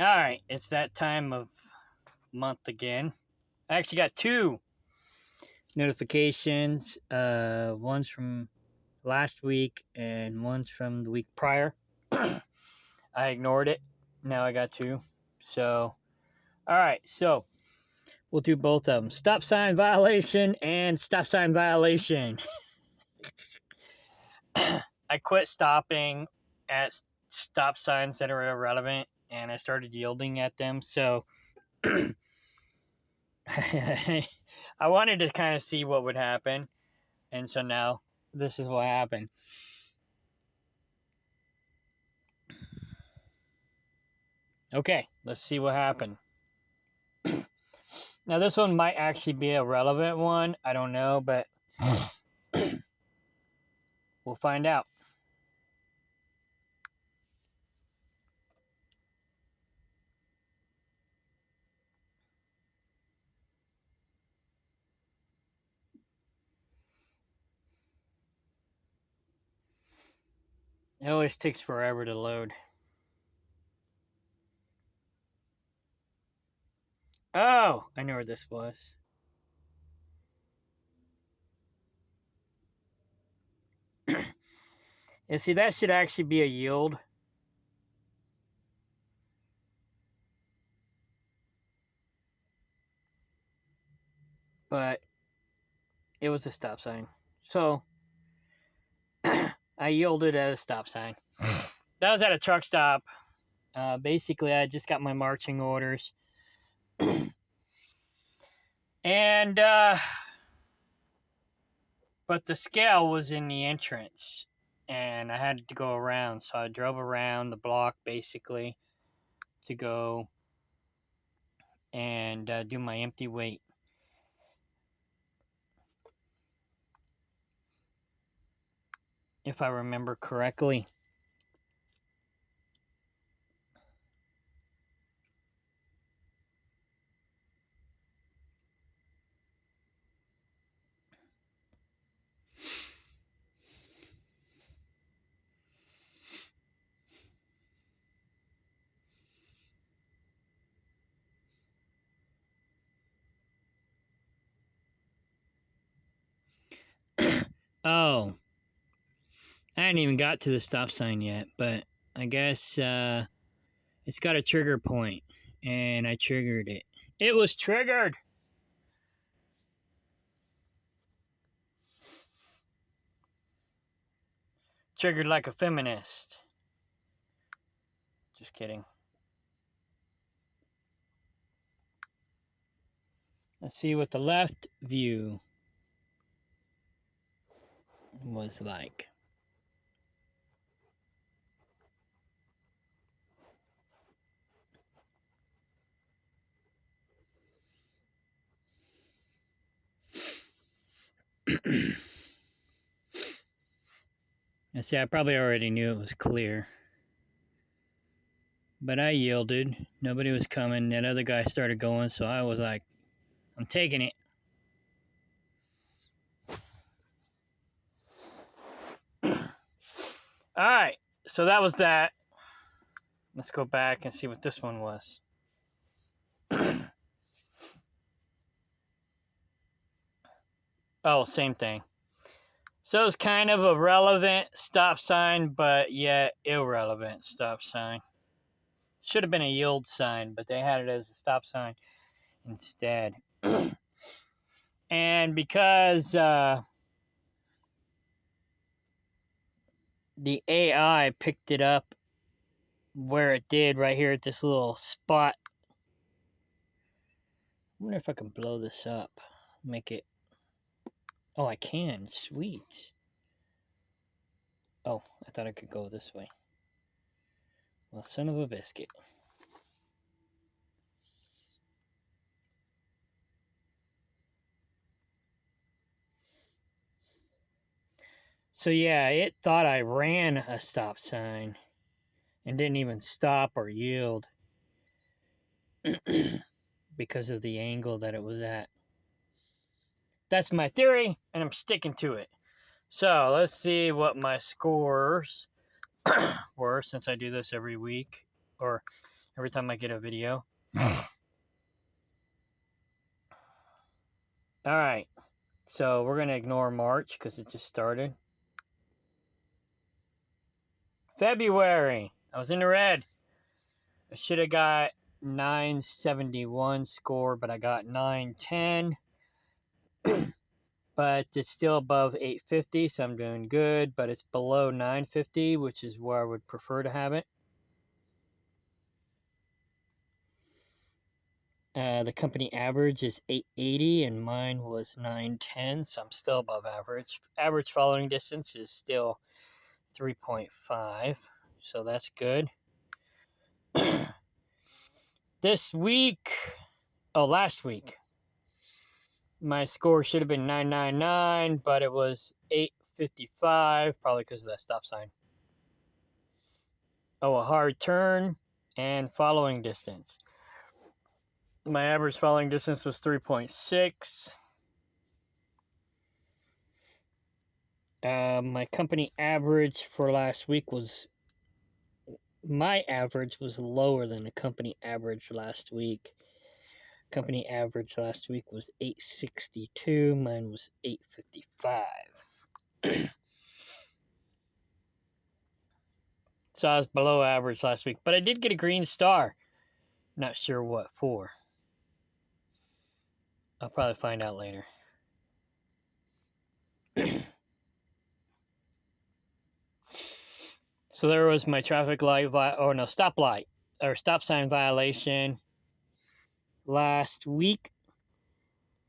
Alright, it's that time of month again. I actually got 2 notifications. One's from last week and one's from the week prior. I ignored it. Now I got 2. So, alright, so we'll do both of them. Stop sign violation and stop sign violation. I quit stopping at stop signs that are irrelevant and I started yielding at them. So I wanted to kind of see what would happen. And so now this is what happened. Okay, let's see what happened. Now this one might actually be a relevant one. I don't know, but we'll find out. It always takes forever to load. Oh, I know where this was. You see, that should actually be a yield. But it was a stop sign. So I yielded at a stop sign. That was at a truck stop. Basically, I just got my marching orders. And, but the scale was in the entrance. And I had to go around. So I drove around the block, basically, to go and do my empty weight. If I remember correctly. Oh, I hadn't even got to the stop sign yet, but I guess it's got a trigger point, and I triggered it. It was triggered! Triggered like a feminist. Just kidding. Let's see what the left view was like. I see, I probably already knew it was clear. But I yielded. Nobody was coming. That other guy started going, so I was like, I'm taking it. Alright, so that was that. Let's go back and see what this one was. Oh, same thing. So it's kind of a relevant stop sign, but yet irrelevant stop sign. Should have been a yield sign, but they had it as a stop sign instead. And because the AI picked it up where it did, right here at this little spot. I wonder if I can blow this up. Make it... Oh, I can. Sweet. Oh, I thought I could go this way. Well, son of a biscuit. So yeah, it thought I ran a stop sign and didn't even stop or yield because of the angle that it was at. That's my theory, and I'm sticking to it. So let's see what my scores were, since I do this every week, or every time I get a video. Alright, so we're going to ignore March because it just started. February, I was in the red. I should have got 971 score, but I got 910. But it's still above 850, so I'm doing good. But it's below 950, which is where I would prefer to have it. The company average is 880, and mine was 910, so I'm still above average. Average following distance is still 3.5, so that's good. Last week, my score should have been 999, but it was 855, probably because of that stop sign. Oh, a hard turn and following distance. My average following distance was 3.6. My company average for last week was, my average was lower than the company average last week. Company average last week was 862. Mine was 855. So I was below average last week, but I did get a green star. Not sure what for. I'll probably find out later. So there was my traffic light, stoplight or stop sign violation last week.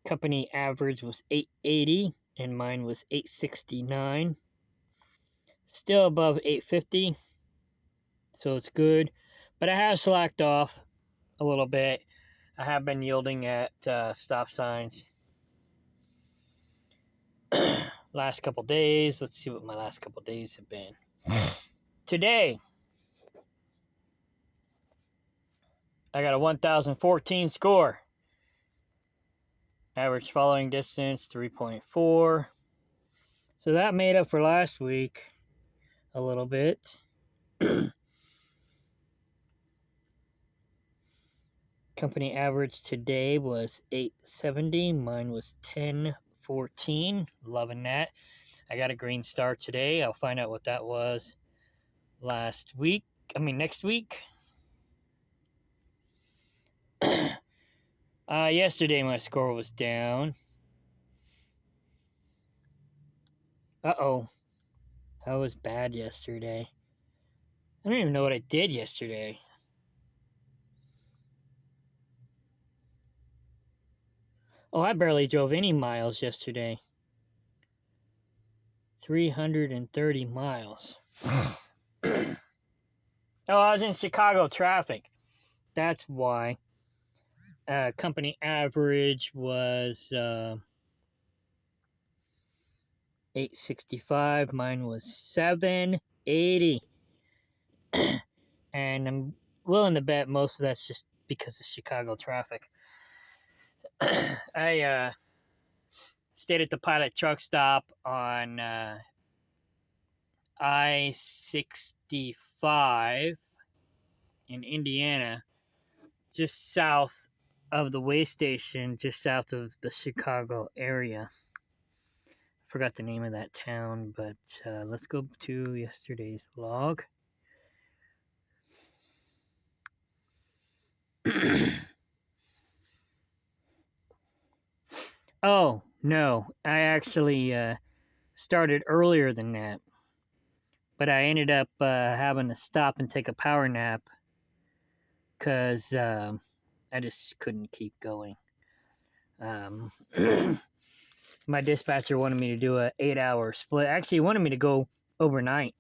Company average was 880 and mine was 869. Still above 850, so it's good. But I have slacked off a little bit. I have been yielding at stop signs last couple days. Let's see what my last couple days have been. Today, I got a 1014 score. Average following distance 3.4. So that made up for last week a little bit. Company average today was 870. Mine was 1014. Loving that. I got a green star today. I'll find out what that was next week. Yesterday my score was down. Uh-oh. That was bad yesterday. I don't even know what I did yesterday. Oh, I barely drove any miles yesterday. 330 miles. Oh, I was in Chicago traffic. That's why. Company average was 865. Mine was 780. And I'm willing to bet most of that's just because of Chicago traffic. I stayed at the Pilot truck stop on I-65 in Indiana, just south of the way station, just south of the Chicago area. I forgot the name of that town, but let's go to yesterday's log. Oh, no, I actually started earlier than that, but I ended up having to stop and take a power nap because I just couldn't keep going. My dispatcher wanted me to do an 8-hour split. Actually, he wanted me to go overnight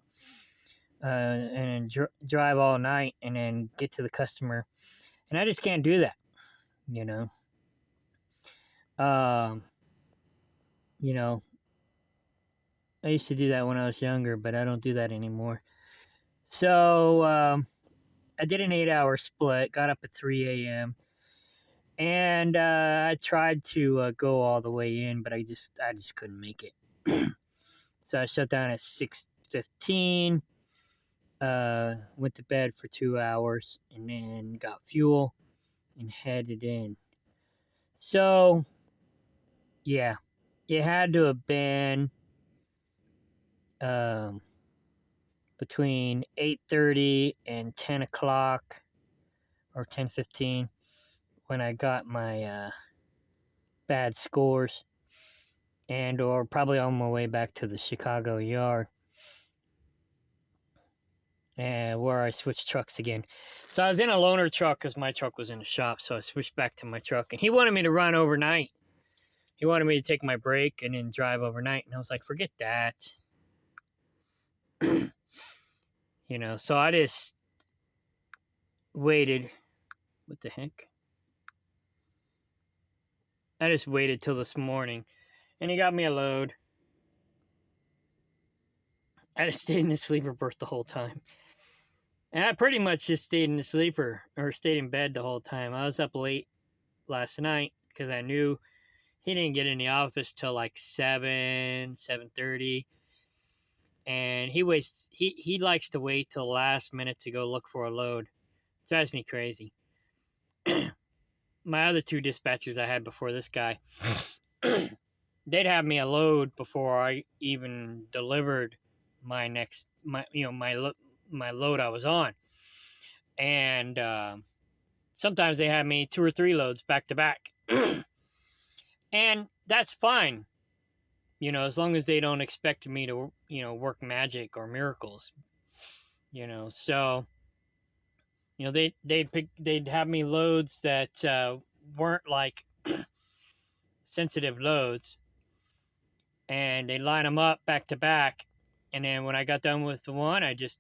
and drive all night and then get to the customer. And I just can't do that, you know. You know, I used to do that when I was younger, but I don't do that anymore. So I did an 8-hour split, got up at 3 a.m. And I tried to go all the way in, but I just couldn't make it. So I shut down at 6:15, went to bed for 2 hours, and then got fuel and headed in. So, yeah, it had to have been um, between 8:30 and 10 o'clock or 10:15 when I got my bad scores, and or probably on my way back to the Chicago yard, and where I switched trucks again. So I was in a loaner truck because my truck was in the shop, so I switched back to my truck, and he wanted me to run overnight. He wanted me to take my break and then drive overnight, and I was like, forget that. So I just waited. What the heck? I just waited till this morning, and he got me a load. I just stayed in the sleeper berth the whole time. And I pretty much just stayed in the sleeper or stayed in bed the whole time. I was up late last night because I knew he didn't get in the office till like 7:30. And he likes to wait till the last minute to go look for a load. Drives me crazy. My other two dispatchers I had before this guy, they'd have me a load before I even delivered my load I was on. And sometimes they have me 2 or 3 loads back to back. And that's fine, as long as they don't expect me to, work magic or miracles, So, they'd have me loads that weren't like sensitive loads, and they line them up back to back. And then when I got done with the one, I just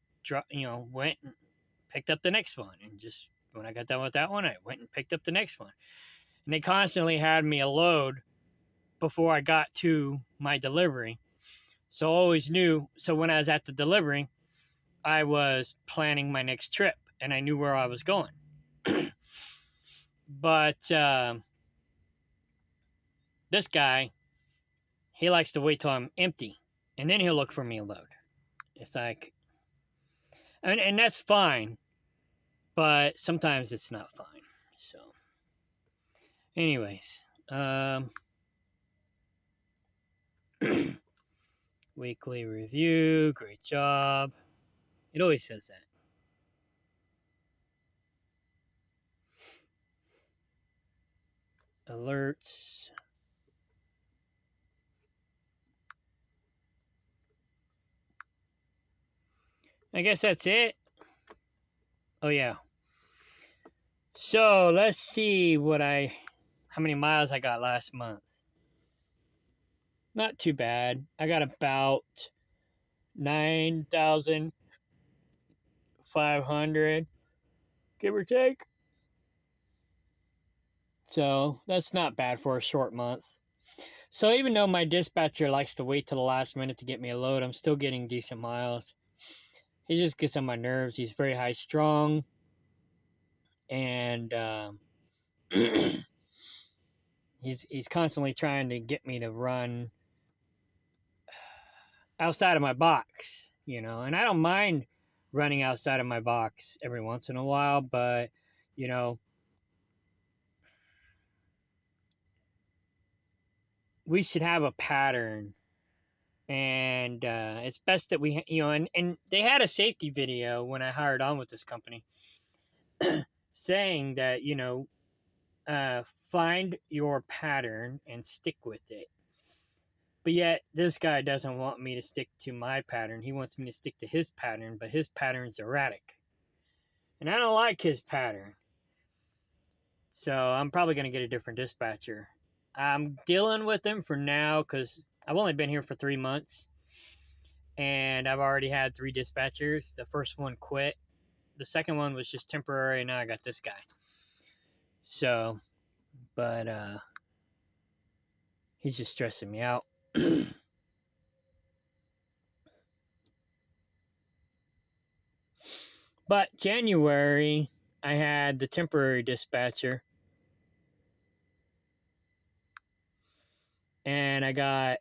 went and picked up the next one, and just when I got done with that one, I went and picked up the next one. And they constantly had me a load before I got to my delivery. So I always knew. So when I was at the delivery, I was planning my next trip and I knew where I was going. But this guy, he likes to wait till I'm empty and then he'll look for me a load. It's like, and that's fine, but sometimes it's not fine. So, anyways, weekly review, great job. It always says that. Alerts. I guess that's it. Oh yeah. So let's see how many miles I got last month. Not too bad. I got about 9,500, give or take. So that's not bad for a short month. So even though my dispatcher likes to wait till the last minute to get me a load, I'm still getting decent miles. He just gets on my nerves. He's very high strung, and he's constantly trying to get me to run outside of my box, and I don't mind running outside of my box every once in a while, but you know, we should have a pattern, and it's best that we, and they had a safety video when I hired on with this company saying that, find your pattern and stick with it. But yet, this guy doesn't want me to stick to my pattern. He wants me to stick to his pattern, but his pattern's erratic. And I don't like his pattern. So I'm probably going to get a different dispatcher. I'm dealing with him for now because I've only been here for 3 months. And I've already had 3 dispatchers. The first one quit. The second one was just temporary, and now I got this guy. So, but he's just stressing me out. But January, I had the temporary dispatcher. And I got,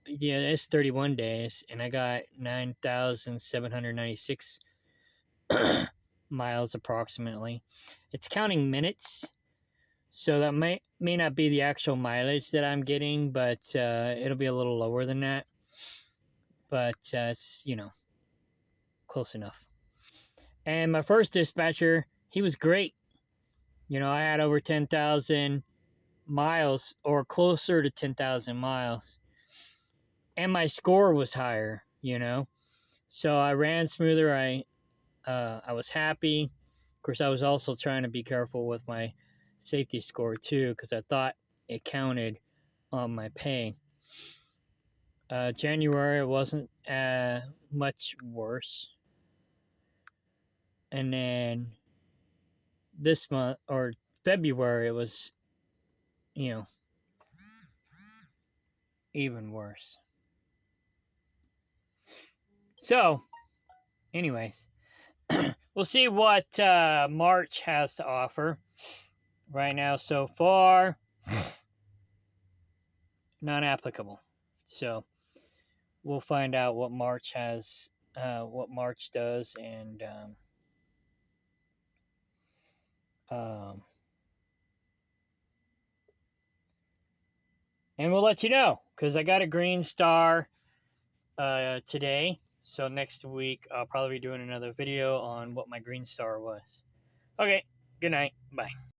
it's 31 days, and I got 9,796 miles approximately. It's counting minutes, so that may not be the actual mileage that I'm getting, but it'll be a little lower than that. But it's, close enough. And my first dispatcher, he was great. I had over 10,000 miles or closer to 10,000 miles. And my score was higher. So I ran smoother. I was happy. Of course, I was also trying to be careful with my safety score too, because I thought it counted on my pay. January wasn't much worse, and then this month or February it was, you know, even worse. So, anyways, we'll see what March has to offer. Right now, so far, not applicable. So we'll find out what March has, what March does, um, and we'll let you know because I got a green star today. So next week I'll probably be doing another video on what my green star was. Okay, good night. Bye.